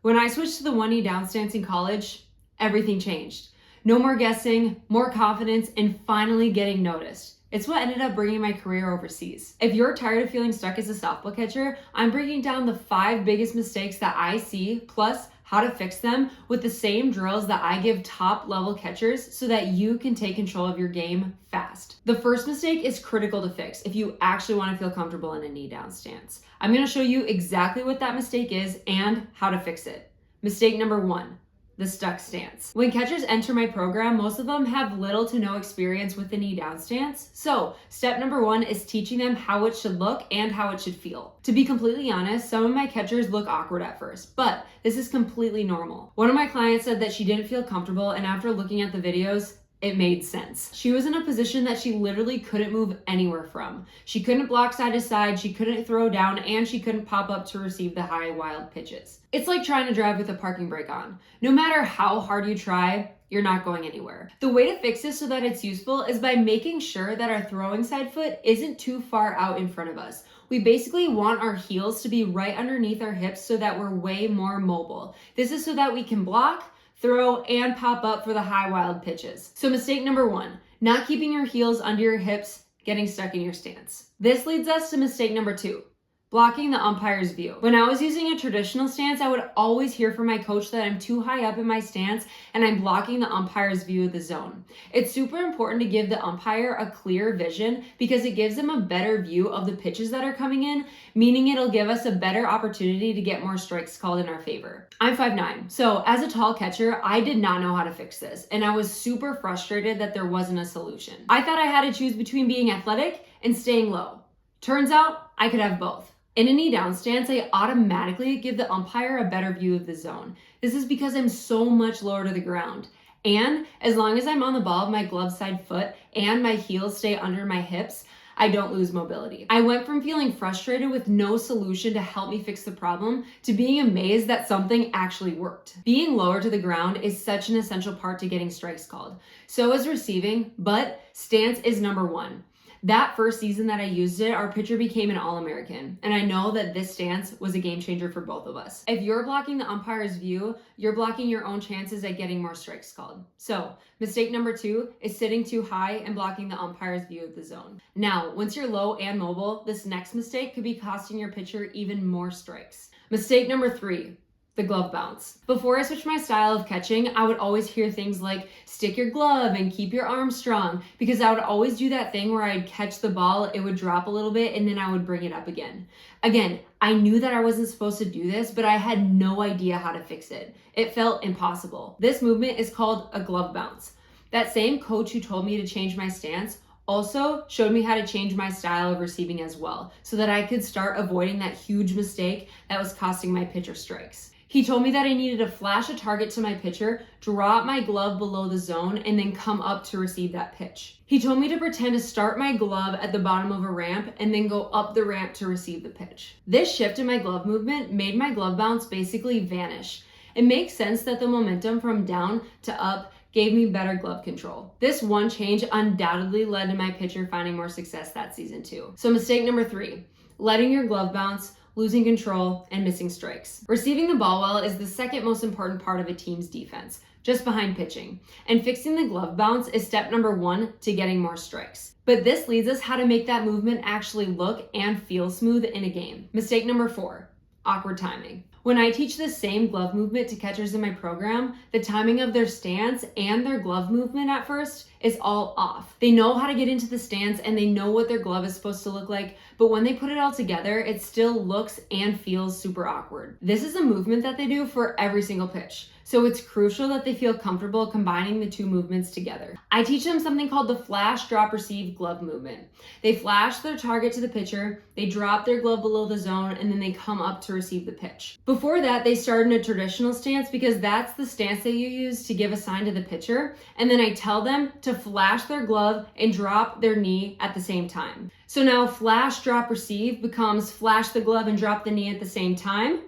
When I switched to the one knee down stance in college, everything changed. No more guessing, more confidence, and finally getting noticed. It's what ended up bringing my career overseas. If you're tired of feeling stuck as a softball catcher, I'm breaking down the 5 biggest mistakes that I see, plus how to fix them with the same drills that I give top level catchers so that you can take control of your game fast. The first mistake is critical to fix if you actually want to feel comfortable in a knee down stance. I'm going to show you exactly what that mistake is and how to fix it. Mistake number 1. The stuck stance. When catchers enter my program, most of them have little to no experience with the knee down stance. So step number 1 is teaching them how it should look and how it should feel. To be completely honest, some of my catchers look awkward at first, but this is completely normal. One of my clients said that she didn't feel comfortable, and after looking at the videos, it made sense. She was in a position that she literally couldn't move anywhere from. She couldn't block side to side, she couldn't throw down, and she couldn't pop up to receive the high, wild pitches. It's like trying to drive with a parking brake on. No matter how hard you try, you're not going anywhere. The way to fix this so that it's useful is by making sure that our throwing side foot isn't too far out in front of us. We basically want our heels to be right underneath our hips so that we're way more mobile. This is so that we can block, throw, and pop up for the high wild pitches. So mistake number 1, not keeping your heels under your hips, getting stuck in your stance. This leads us to mistake number 2, blocking the umpire's view. When I was using a traditional stance, I would always hear from my coach that I'm too high up in my stance and I'm blocking the umpire's view of the zone. It's super important to give the umpire a clear vision because it gives them a better view of the pitches that are coming in, meaning it'll give us a better opportunity to get more strikes called in our favor. I'm 5'9", so as a tall catcher, I did not know how to fix this, and I was super frustrated that there wasn't a solution. I thought I had to choose between being athletic and staying low. Turns out, I could have both. In a knee down stance, I automatically give the umpire a better view of the zone. This is because I'm so much lower to the ground. And as long as I'm on the ball of my glove side foot and my heels stay under my hips, I don't lose mobility. I went from feeling frustrated with no solution to help me fix the problem to being amazed that something actually worked. Being lower to the ground is such an essential part to getting strikes called. So is receiving, but stance is number 1. That first season that I used it, our pitcher became an All-American, and I know that this stance was a game changer for both of us. If you're blocking the umpire's view, you're blocking your own chances at getting more strikes called. So, mistake number 2 is sitting too high and blocking the umpire's view of the zone. Now, once you're low and mobile, this next mistake could be costing your pitcher even more strikes. Mistake number 3. The glove bounce. Before I switched my style of catching, I would always hear things like stick your glove and keep your arm strong, because I would always do that thing where I'd catch the ball, it would drop a little bit, and then I would bring it up again. Again, I knew that I wasn't supposed to do this, but I had no idea how to fix it. It felt impossible. This movement is called a glove bounce. That same coach who told me to change my stance also showed me how to change my style of receiving as well, so that I could start avoiding that huge mistake that was costing my pitcher strikes. He told me that I needed to flash a target to my pitcher, drop my glove below the zone, and then come up to receive that pitch. He told me to pretend to start my glove at the bottom of a ramp and then go up the ramp to receive the pitch. This shift in my glove movement made my glove bounce basically vanish. It makes sense that the momentum from down to up gave me better glove control. This one change undoubtedly led to my pitcher finding more success that season too. So mistake number 3, letting your glove bounce, losing control, and missing strikes. Receiving the ball well is the second most important part of a team's defense, just behind pitching. And fixing the glove bounce is step number 1 to getting more strikes. But this leads us how to make that movement actually look and feel smooth in a game. Mistake number 4, awkward timing. When I teach the same glove movement to catchers in my program, the timing of their stance and their glove movement at first is all off. They know how to get into the stance and they know what their glove is supposed to look like, but when they put it all together, it still looks and feels super awkward. This is a movement that they do for every single pitch, so it's crucial that they feel comfortable combining the two movements together. I teach them something called the flash, drop, receive glove movement. They flash their target to the pitcher, they drop their glove below the zone, and then they come up to receive the pitch. Before that, they start in a traditional stance because that's the stance that you use to give a sign to the pitcher, and then I tell them to flash their glove and drop their knee at the same time. So now flash, drop, receive becomes flash the glove and drop the knee at the same time,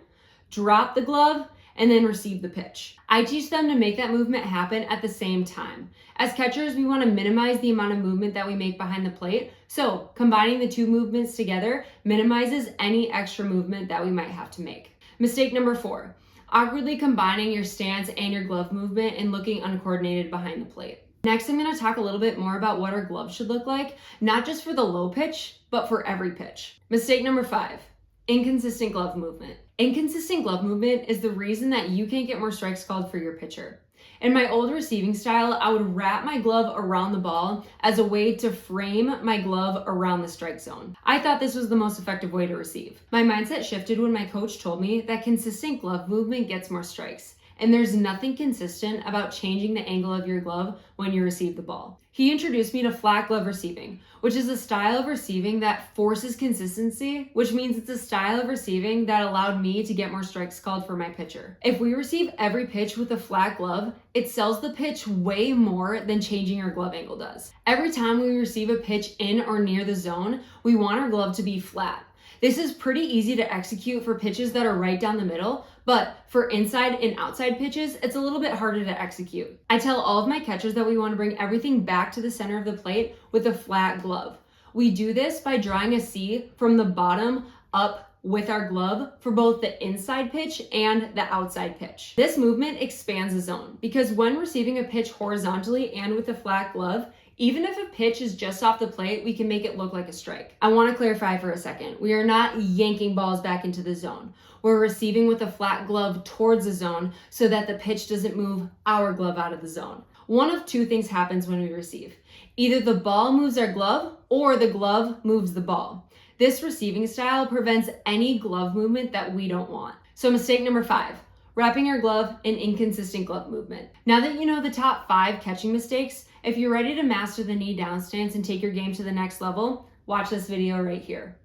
drop the glove, and then receive the pitch. I teach them to make that movement happen at the same time. As catchers, we want to minimize the amount of movement that we make behind the plate, so combining the two movements together minimizes any extra movement that we might have to make. Mistake number 4, awkwardly combining your stance and your glove movement and looking uncoordinated behind the plate. Next, I'm going to talk a little bit more about what our gloves should look like, not just for the low pitch, but for every pitch. Mistake number 5, inconsistent glove movement. Inconsistent glove movement is the reason that you can't get more strikes called for your pitcher. In my old receiving style, I would wrap my glove around the ball as a way to frame my glove around the strike zone. I thought this was the most effective way to receive. My mindset shifted when my coach told me that consistent glove movement gets more strikes. And there's nothing consistent about changing the angle of your glove when you receive the ball. He introduced me to flat glove receiving, which is a style of receiving that forces consistency, which means it's a style of receiving that allowed me to get more strikes called for my pitcher. If we receive every pitch with a flat glove, it sells the pitch way more than changing our glove angle does. Every time we receive a pitch in or near the zone, we want our glove to be flat. This is pretty easy to execute for pitches that are right down the middle, but for inside and outside pitches, it's a little bit harder to execute. I tell all of my catchers that we want to bring everything back to the center of the plate with a flat glove. We do this by drawing a C from the bottom up with our glove for both the inside pitch and the outside pitch. This movement expands the zone because when receiving a pitch horizontally and with a flat glove, even if a pitch is just off the plate, we can make it look like a strike. I want to clarify for a second. We are not yanking balls back into the zone. We're receiving with a flat glove towards the zone so that the pitch doesn't move our glove out of the zone. One of two things happens when we receive. Either the ball moves our glove or the glove moves the ball. This receiving style prevents any glove movement that we don't want. So mistake number 5. Wrapping your glove in inconsistent glove movement. Now that you know the top 5 catching mistakes, if you're ready to master the knee down stance and take your game to the next level, watch this video right here.